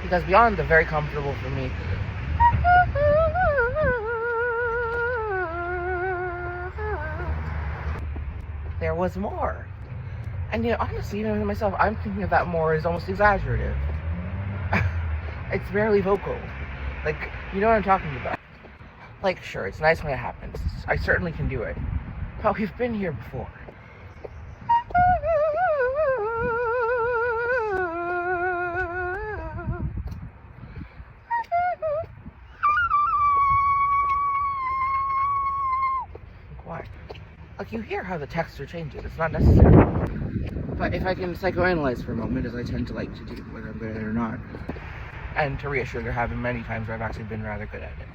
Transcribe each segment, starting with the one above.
Because beyond the very comfortable for me, there was more. And honestly, myself, I'm thinking of that more as almost exaggerative. It's barely vocal. Like, you know what I'm talking about. Like, sure, it's nice when it happens. I certainly can do it. But we've been here before. Why? Like, you hear how the texture changes. It's not necessary. But if I can psychoanalyze for a moment, as I tend to like to do, whether I'm good at it or not, and to reassure, there have been many times where I've actually been rather good at it.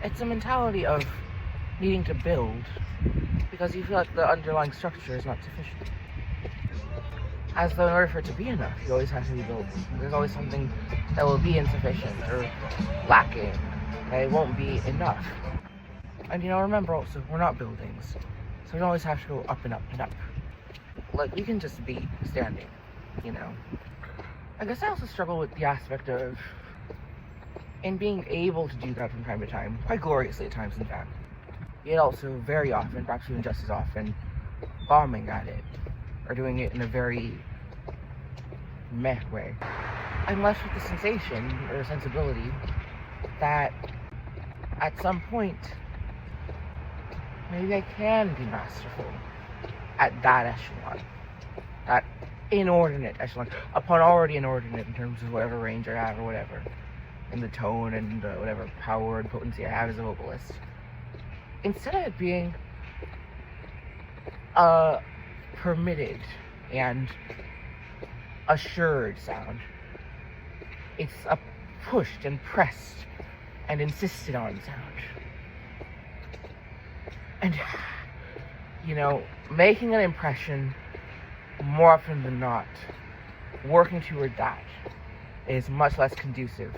It's a mentality of needing to build because you feel like the underlying structure is not sufficient. As though in order for it to be enough, you always have to be building. There's always something that will be insufficient or lacking, that it won't be enough. And remember also, we're not buildings, so we don't always have to go up and up and up. Like, we can just be standing, I guess I also struggle with the aspect of, in being able to do that from time to time, quite gloriously at times in fact, yet also very often, perhaps even just as often, bombing at it, or doing it in a very meh way. I'm left with the sensation, or sensibility, that at some point, maybe I can be masterful at that echelon, that inordinate echelon, upon already inordinate in terms of whatever range I have or whatever, in the tone and whatever power and potency I have as a vocalist. Instead of it being a permitted and assured sound, it's a pushed and pressed and insisted on sound. And making an impression more often than not, working toward that is much less conducive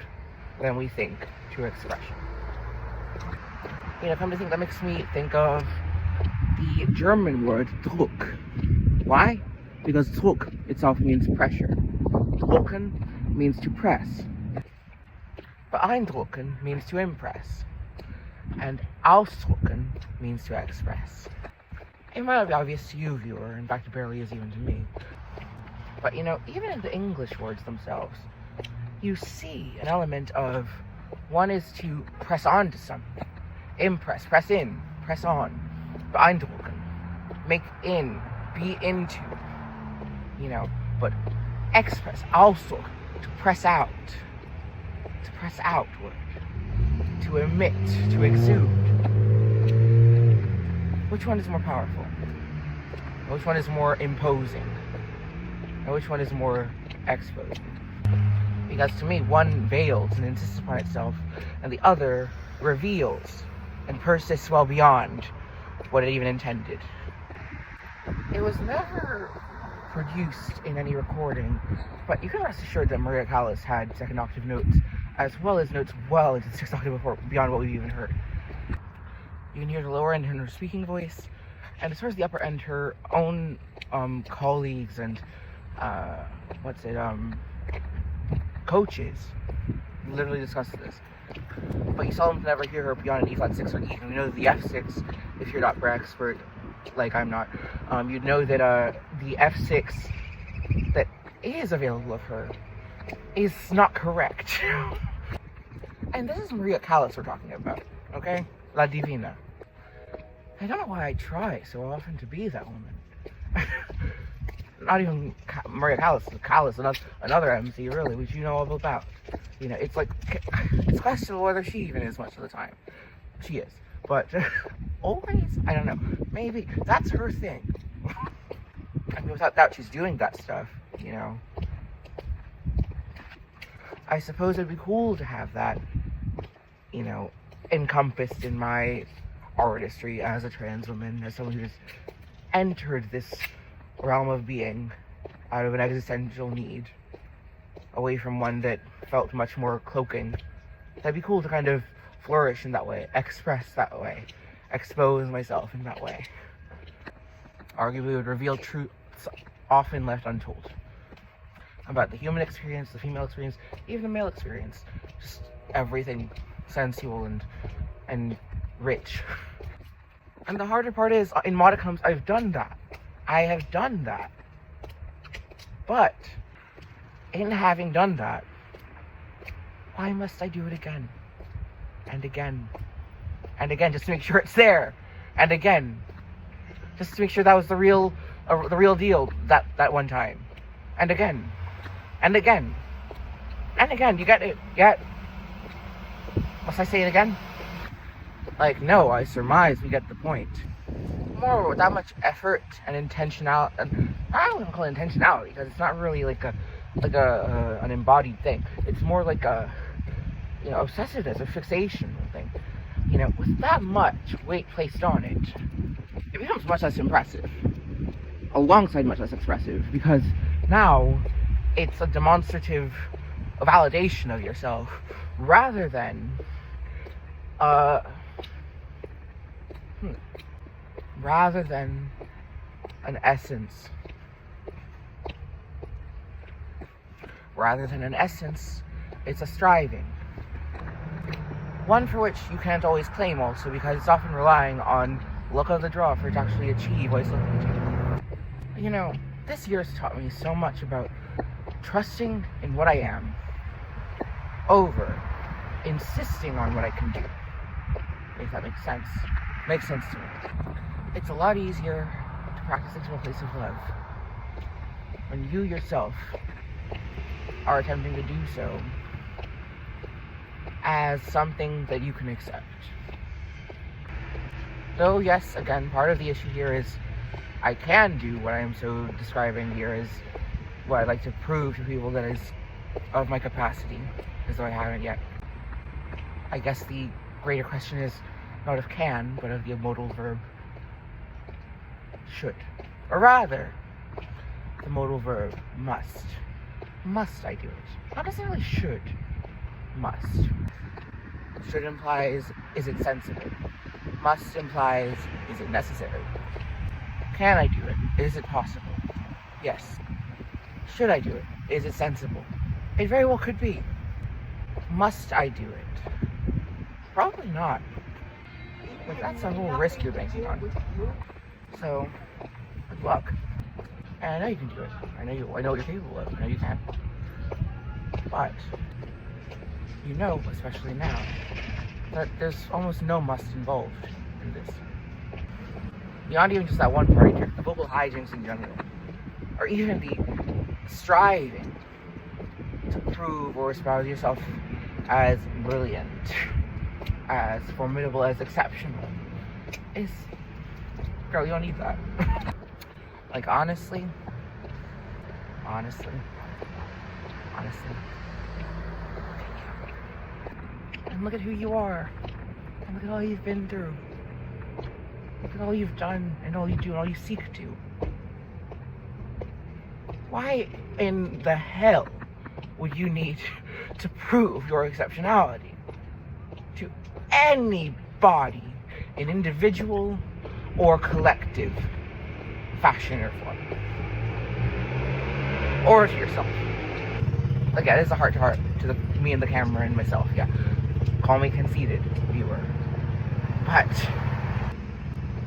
than we think to expression. Come to think, that makes me think of the German word Druck. Why? Because Druck itself means pressure. Drucken means to press. But Eindrucken means to impress. And Ausdrucken means to express. It might not be obvious to you, viewer, in fact it barely is even to me. But even in the English words themselves, you see an element of, one is to press on to something. Impress, press in, press on. Beeindrucken, make in, be into. But express, also, to press out. To press outward. To emit, to exude. Which one is more powerful? Which one is more imposing? And which one is more exposing? Because to me, one veils and insists upon itself, and the other reveals and persists well beyond what it even intended. It was never produced in any recording, but you can rest assured that Maria Callas had second octave notes, as well as notes well into the sixth octave before, beyond what we've even heard. You can hear the lower end in her speaking voice, and as far as the upper end, her own colleagues and coaches literally discussed this. But you seldom never hear her beyond an E flat 6 or E. And we know that the F6, if you're not opera expert, like I'm not, you'd know that the F6 that is available of her is not correct. And this is Maria Callas we're talking about, okay? La Divina. I don't know why I try so often to be that woman. Not even Maria Callas, Callas, another MC, really, which you know all about. It's like, it's questionable whether she even is much of the time. She is. But always, I don't know. Maybe that's her thing. I mean, without doubt, she's doing that stuff, I suppose it'd be cool to have that, encompassed in my artistry as a trans woman, as someone who's entered this realm of being out of an existential need, away from one that felt much more cloaking. That'd be cool to kind of flourish in that way, express that way, expose myself in that way. Arguably would reveal truths often left untold. about the human experience, the female experience, even the male experience. Just everything sensual and rich. And the harder part is, in modicums, I've done that. I have done that. But, in having done that, why must I do it again? And again. And again, just to make sure it's there. And again. Just to make sure that was the real deal that one time. And again. And again. And again. You get it? Yeah. Must I say it again? Like, no, I surmise we get the point. More with that much effort and intentionality. And I don't want to call it intentionality, because it's not really like an embodied thing. It's more like a, obsessiveness, a fixation thing. With that much weight placed on it, it becomes much less impressive. Alongside much less expressive, because now it's a demonstrative validation of yourself rather than an essence. Rather than an essence, it's a striving. One for which you can't always claim also, because it's often relying on luck of the draw for it to actually achieve what it's looking to. This year has taught me so much about trusting in what I am over insisting on what I can do. If that makes sense. Makes sense to me. It's a lot easier to practice into a place of love when you yourself are attempting to do so as something that you can accept. Though, yes, again, part of the issue here is I can do what I am so describing here as what I'd like to prove to people that is of my capacity, as though I haven't yet. I guess the greater question is not of can, but of the modal verb should. Or rather, the modal verb must. Must I do it? Not necessarily should. Must. Should implies, is it sensible? Must implies, is it necessary? Can I do it? Is it possible? Yes. Should I do it? Is it sensible? It very well could be. Must I do it? Probably not. But that's a whole risk you're banking on. So, good luck. And I know you can do it. I know what you're capable of. I know you can. But, especially now, that there's almost no must involved in this. Beyond even just that one party trick, the vocal hijinks in general, or even the striving to prove or espouse yourself as brilliant, as formidable, as exceptional, is, girl, you don't need that. Like, honestly, and look at who you are, and look at all you've been through. Look at all you've done, and all you do, and all you seek to. Why in the hell would you need to prove your exceptionality to anybody in individual or collective fashion or form? Or to yourself? Again, it's a heart-to-heart to me and the camera and myself, yeah. Call me conceited, viewer.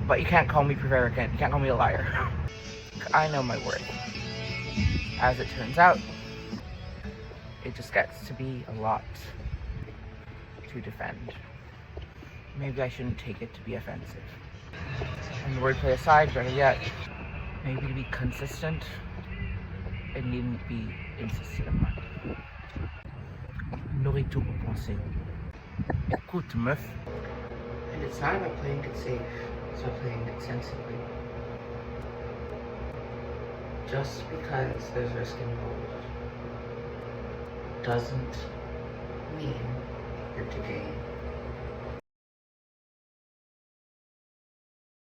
But you can't call me prevaricant. You can't call me a liar. I know my worth. As it turns out, it just gets to be a lot to defend. Maybe I shouldn't take it to be offensive. And the wordplay aside, better yet, maybe to be consistent, it needn't be insisted upon. Nourris-toi pour penser. Écoute, meuf. And it's not about playing it safe, it's about playing it sensibly. Just because there's risk involved doesn't mean you're to gain.